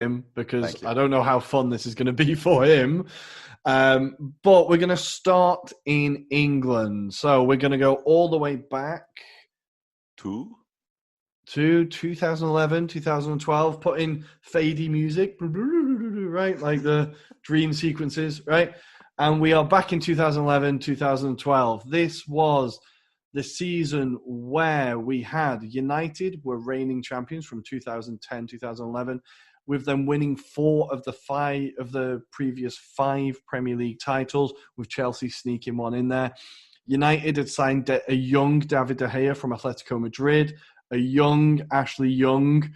him because Thank you. I don't know how fun this is going to be for him. But we're going to start in England. So we're going to go all the way back to 2011, 2012, put in fadey music, right? Like the dream sequences, right? And we are back in 2011, 2012. This was the season where we had United were reigning champions from 2010, 2011, with them winning 4 of the previous 5 Premier League titles, with Chelsea sneaking one in there. United had signed a young David De Gea from Atletico Madrid, a young Ashley Young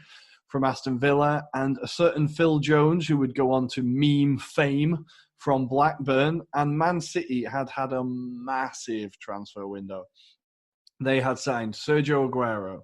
from Aston Villa, and a certain Phil Jones, who would go on to meme fame, from Blackburn. And Man City had a massive transfer window. They had signed Sergio Aguero,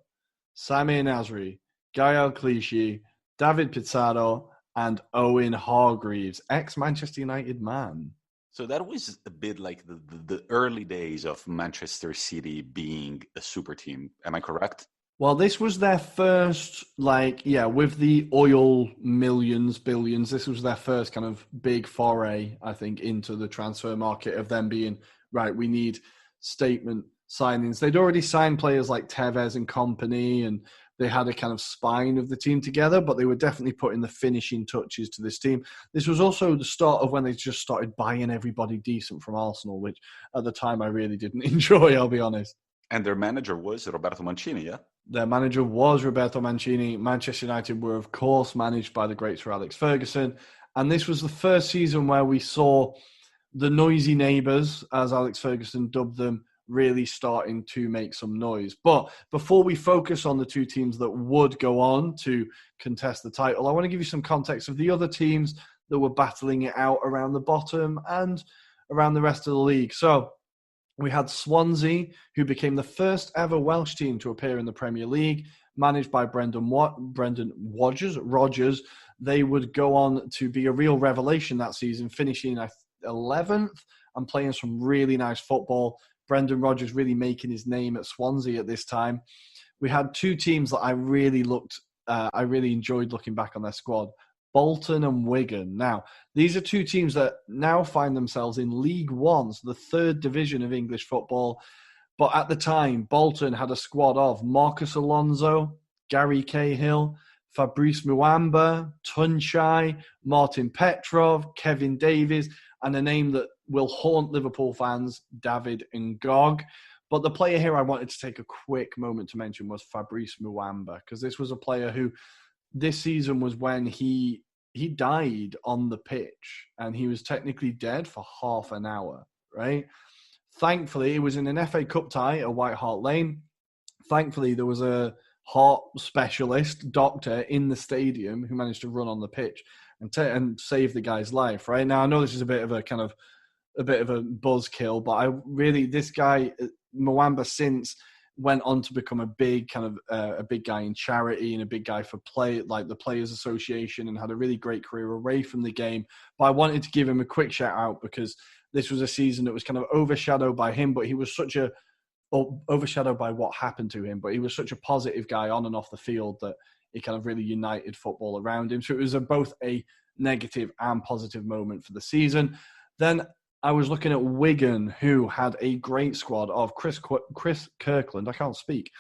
Samir Nasri, Gael Clichy, David Pizarro, and Owen Hargreaves, ex-Manchester United man. So that was a bit like the early days of Manchester City being a super team. Am I correct? Well, this was their first, with the oil millions, billions, this was their first kind of big foray, I think, into the transfer market of them being, right, we need statement signings. They'd already signed players like Tevez and company, and they had a kind of spine of the team together, but they were definitely putting the finishing touches to this team. This was also the start of when they just started buying everybody decent from Arsenal, which at the time I really didn't enjoy, I'll be honest. And their manager was Roberto Mancini, yeah? Their manager was Roberto Mancini. Manchester United were, of course, managed by the great Sir Alex Ferguson. And this was the first season where we saw the noisy neighbours, as Alex Ferguson dubbed them, really starting to make some noise. But before we focus on the 2 teams that would go on to contest the title, I want to give you some context of the other teams that were battling it out around the bottom and around the rest of the league. So we had Swansea, who became the first ever Welsh team to appear in the Premier League, managed by Brendan Rodgers. They would go on to be a real revelation that season, finishing 11th and playing some really nice football. Brendan Rodgers really making his name at Swansea at this time. We had 2 teams that I really enjoyed looking back on their squad, Bolton and Wigan. Now, these are 2 teams that now find themselves in League One, so the 3rd division of English football. But at the time, Bolton had a squad of Marcus Alonso, Gary Cahill, Fabrice Muamba, Tunchai, Martin Petrov, Kevin Davies, and a name that will haunt Liverpool fans, David Ngog. But the player here I wanted to take a quick moment to mention was Fabrice Muamba, because this was a player who this season was when he died on the pitch, and he was technically dead for half an hour, right? Thankfully, it was in an FA Cup tie at White Hart Lane. Thankfully, there was a heart specialist, doctor in the stadium who managed to run on the pitch and save the guy's life, right? Now, I know this is a bit of a buzzkill, but this guy, Mwamba, since went on to become a big guy in charity and a big guy for the Players Association, and had a really great career away from the game. But I wanted to give him a quick shout out because this was a season that was kind of overshadowed by him, but he was overshadowed by what happened to him, but he was such a positive guy on and off the field that it kind of really united football around him. So it was both a negative and positive moment for the season. Then I was looking at Wigan, who had a great squad of Chris Kirkland, I can't speak,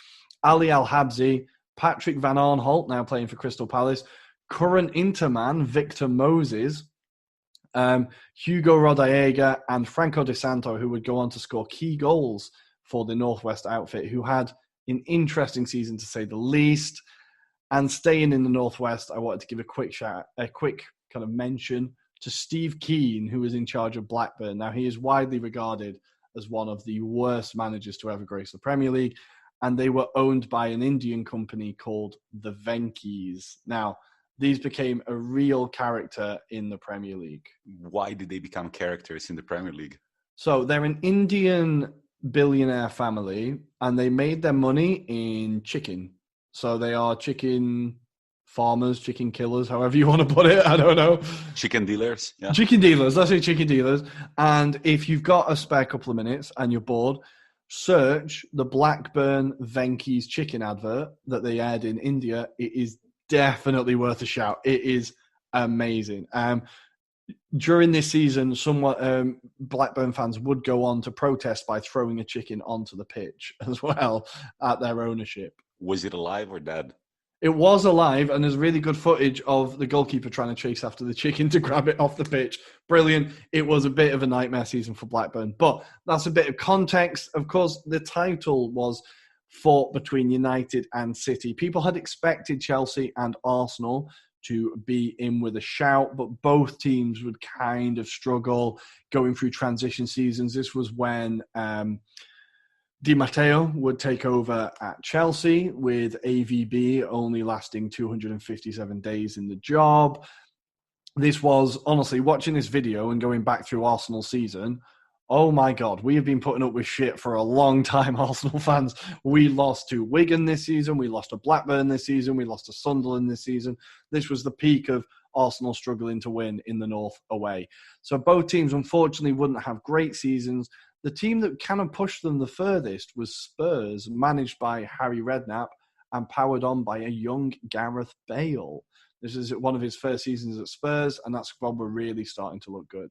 Ali Al-Habsi, Patrick Van Arnholt, now playing for Crystal Palace, current Interman Victor Moses, Hugo Rodallega, and Franco De Santo, who would go on to score key goals for the Northwest outfit, who had an interesting season to say the least. And staying in the Northwest, I wanted to give a quick kind of mention to Steve Keane, who was in charge of Blackburn. Now, he is widely regarded as one of the worst managers to ever grace the Premier League, and they were owned by an Indian company called the Venkies. Now, these became a real character in the Premier League. Why did they become characters in the Premier League? So they're an Indian billionaire family, and they made their money in chicken. So they are chicken farmers, chicken killers, however you want to put it. I don't know. Chicken dealers. Yeah. Chicken dealers. Let's say chicken dealers. And if you've got a spare couple of minutes and you're bored, search the Blackburn Venkies chicken advert that they aired in India. It is definitely worth a shout. It is amazing. During this season, somewhat Blackburn fans would go on to protest by throwing a chicken onto the pitch as well at their ownership. Was it alive or dead? It was alive, and there's really good footage of the goalkeeper trying to chase after the chicken to grab it off the pitch. Brilliant. It was a bit of a nightmare season for Blackburn, but that's a bit of context. Of course, the title was fought between United and City. People had expected Chelsea and Arsenal to be in with a shout, but both teams would kind of struggle going through transition seasons. This was when Di Matteo would take over at Chelsea, with AVB only lasting 257 days in the job. This was, honestly, watching this video and going back through Arsenal's season, oh my God, we have been putting up with shit for a long time, Arsenal fans. We lost to Wigan this season. We lost to Blackburn this season. We lost to Sunderland this season. This was the peak of Arsenal struggling to win in the North away. So both teams, unfortunately, wouldn't have great seasons. The team that kind of pushed them the furthest was Spurs, managed by Harry Redknapp and powered on by a young Gareth Bale. This is one of his first seasons at Spurs, and that's when we're really starting to look good.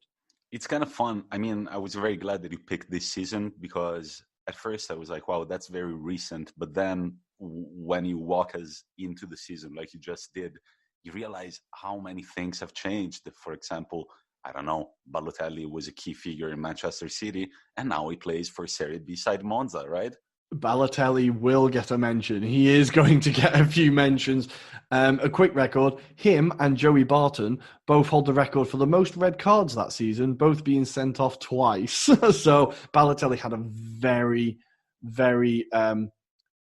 It's kind of fun. I mean, I was very glad that you picked this season, because at first I was like, wow, that's very recent. But then when you walk us into the season, like you just did, you realize how many things have changed. For example, I don't know, Balotelli was a key figure in Manchester City, and now he plays for Serie B side Monza, right? Balotelli will get a mention. He is going to get a few mentions. A quick record, him and Joey Barton both hold the record for the most red cards that season, both being sent off twice. So Balotelli had a very, very,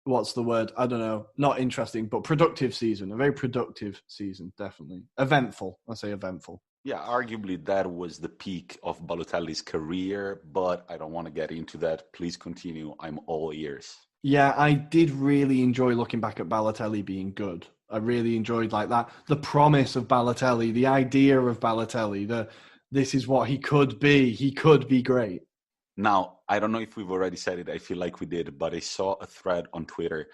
what's the word? I don't know, not interesting, but productive season. A very productive season, definitely. Eventful. I say eventful. Yeah, arguably that was the peak of Balotelli's career, but I don't want to get into that. Please continue. I'm all ears. Yeah, I did really enjoy looking back at Balotelli being good. I really enjoyed like that. The promise of Balotelli, the idea of Balotelli, this is what he could be. He could be great. Now, I don't know if we've already said it. I feel like we did, but I saw a thread on Twitter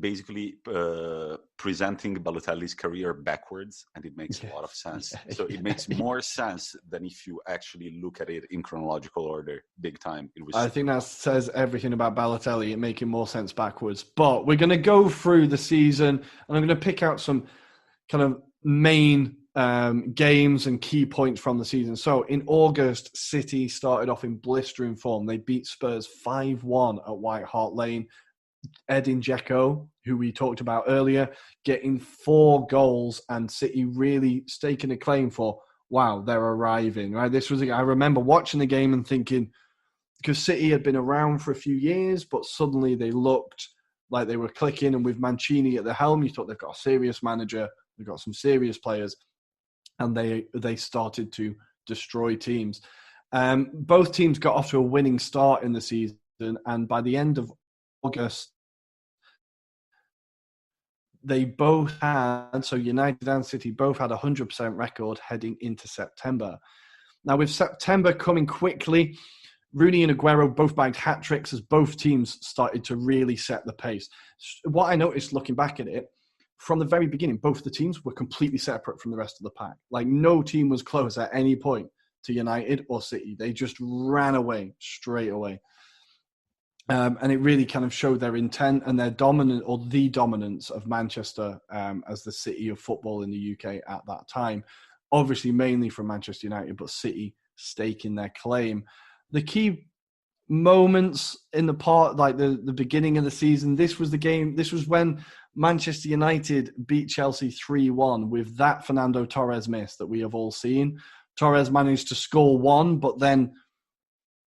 basically presenting Balotelli's career backwards, and it makes a lot of sense. So it makes more sense than if you actually look at it in chronological order, big time. I think that says everything about Balotelli, it making more sense backwards. But we're going to go through the season, and I'm going to pick out some kind of main games and key points from the season. So in August, City started off in blistering form. They beat Spurs 5-1 at White Hart Lane. Edin Dzeko, who we talked about earlier, getting 4 goals, and City really staking a claim for, wow, they're arriving. Right? I remember watching the game and thinking, because City had been around for a few years, but suddenly they looked like they were clicking, and with Mancini at the helm, you thought they've got a serious manager, they've got some serious players, and they started to destroy teams. Both teams got off to a winning start in the season, and by the end of August, they both had, so United and City both had a 100% record heading into September. Now, with September coming quickly, Rooney and Aguero both bagged hat-tricks as both teams started to really set the pace. What I noticed looking back at it, from the very beginning, both the teams were completely separate from the rest of the pack. Like, no team was close at any point to United or City. They just ran away straight away. And it really kind of showed their intent and their the dominance of Manchester as the city of football in the UK at that time. Obviously, mainly from Manchester United, but City staking their claim. The key moments in the part, like the beginning of the season, this was the game. This was when Manchester United beat Chelsea 3-1 with that Fernando Torres miss that we have all seen. Torres managed to score one, but then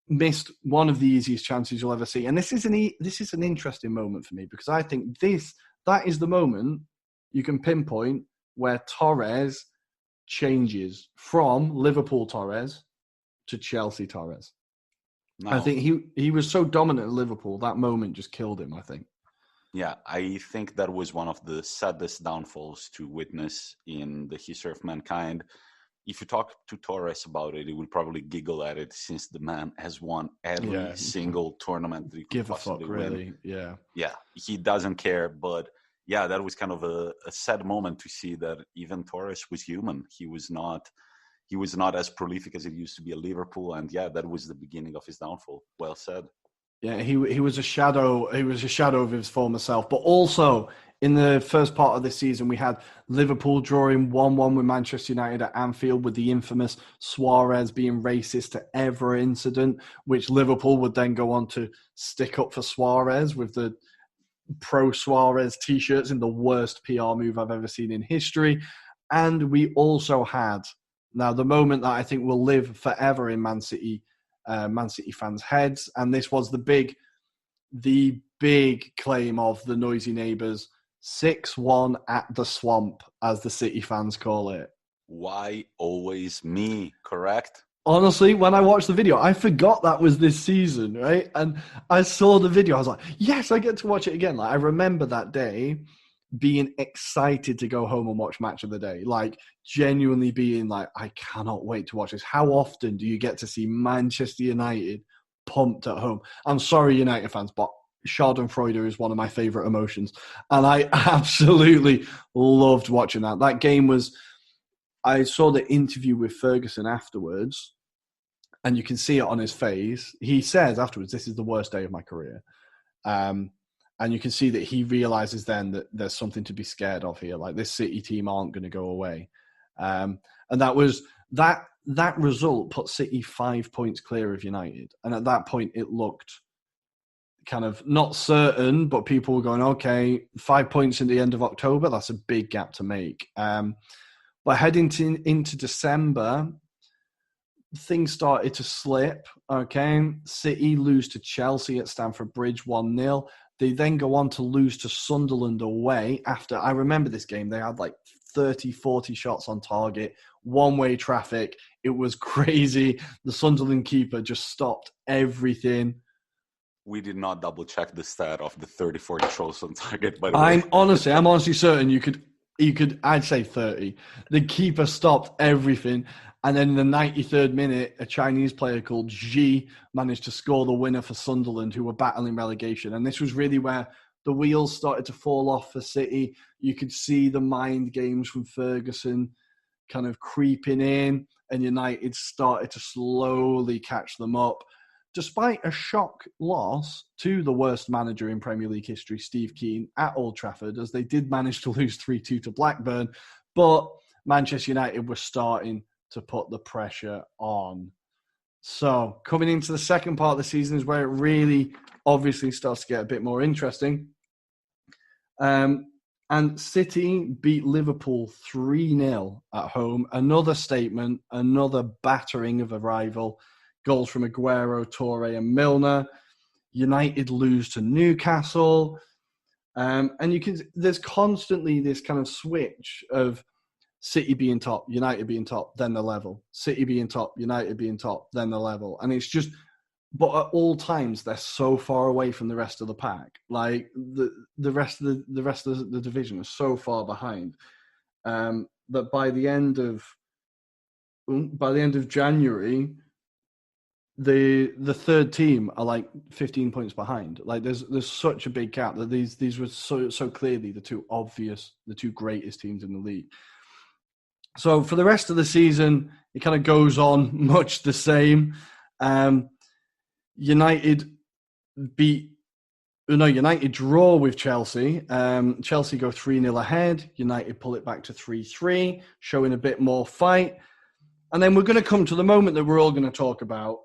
missed one of the easiest chances you'll ever see. And this is an interesting moment for me, because I think that is the moment you can pinpoint where Torres changes from Liverpool Torres to Chelsea Torres. No. I think he was so dominant at Liverpool, that moment just killed him, I think. Yeah, I think that was one of the saddest downfalls to witness in the history of mankind. If you talk to Torres about it, he will probably giggle at it, since the man has won every single tournament that he could possibly win. Really. Yeah. Yeah, he doesn't care. But yeah, that was kind of a sad moment to see that even Torres was human. He was not as prolific as it used to be at Liverpool, and yeah, that was the beginning of his downfall. Well said. Yeah, he was a shadow. He was a shadow of his former self. But also in the first part of the season, we had Liverpool drawing 1-1 with Manchester United at Anfield, with the infamous Suarez being racist to every incident, which Liverpool would then go on to stick up for Suarez with the pro Suarez t-shirts in the worst PR move I've ever seen in history. And we also had now the moment that I think will live forever in Man City fans' heads, and this was the big claim of the noisy neighbours: 6-1 at the Swamp, as the City fans call it. Why always me? Correct. Honestly, when I watched the video, I forgot that was this season, right? And I saw the video. I was like, yes, I get to watch it again. Like, I remember that day being excited to go home and watch Match of the Day. Like, genuinely being like, I cannot wait to watch this. How often do you get to see Manchester United pumped at home? I'm sorry, United fans, but Schadenfreude is one of my favourite emotions. And I absolutely loved watching that. That game was... I saw the interview with Ferguson afterwards, and you can see it on his face. He says afterwards, this is the worst day of my career. And you can see that he realizes then that there's something to be scared of here. Like, this City team aren't going to go away. And that was that result put City 5 points clear of United. And at that point, it looked kind of not certain, but people were going, okay, 5 points at the end of October, that's a big gap to make. But heading into December, things started to slip, okay? City lose to Chelsea at Stamford Bridge 1-0. They then go on to lose to Sunderland away after, I remember this game, they had like 30, 40 shots on target, one-way traffic. It was crazy. The Sunderland keeper just stopped everything. We did not double-check the stat of the 30, 40 shots on target, by the way. I'm honestly certain you could, I'd say 30. The keeper stopped everything. And then in the 93rd minute, a Chinese player called Ji managed to score the winner for Sunderland, who were battling relegation. And this was really where the wheels started to fall off for City. You could see the mind games from Ferguson kind of creeping in, and United started to slowly catch them up. Despite a shock loss to the worst manager in Premier League history, Steve Kean, at Old Trafford, as they did manage to lose 3-2 to Blackburn. But Manchester United were starting to put the pressure on. So coming into the second part of the season is where it really obviously starts to get a bit more interesting. And City beat Liverpool 3-0 at home. Another statement, another battering of a rival. Goals from Aguero, Torre and Milner. United lose to Newcastle. And there's constantly this kind of switch of City being top, United being top, then the level. City being top, United being top, then the level. And it's just, but at all times they're so far away from the rest of the pack. Like the rest of the division is so far behind that by the end of January, the third team are like 15 points behind. Like there's such a big gap that these were so clearly the two greatest teams in the league. So for the rest of the season, it kind of goes on much the same. United draw with Chelsea. Chelsea go 3-0 ahead. United pull it back to 3-3, showing a bit more fight. And then we're going to come to the moment that we're all going to talk about,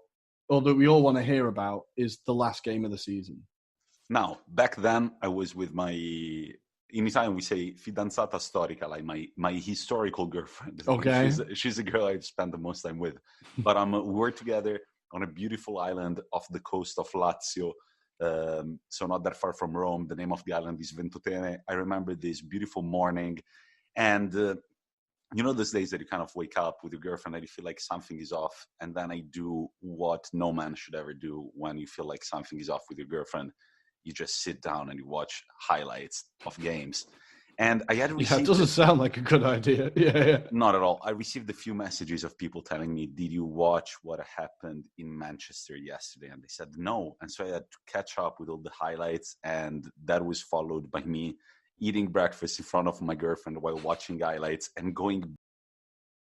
or that we all want to hear about, is the last game of the season. Now, back then, I was with in Italian we say fidanzata storica, like my historical girlfriend. Okay. She's the girl I've spent the most time with. But we're together on a beautiful island off the coast of Lazio, so not that far from Rome. The name of the island is Ventotene. I remember this beautiful morning, and you know those days that you kind of wake up with your girlfriend and you feel like something is off, and then I do what no man should ever do when you feel like something is off with your girlfriend. You just sit down and you watch highlights of games. And I had received... Yeah, it doesn't sound like a good idea. Yeah. Not at all. I received a few messages of people telling me, did you watch what happened in Manchester yesterday? And they said no. And so I had to catch up with all the highlights. And that was followed by me eating breakfast in front of my girlfriend while watching highlights and going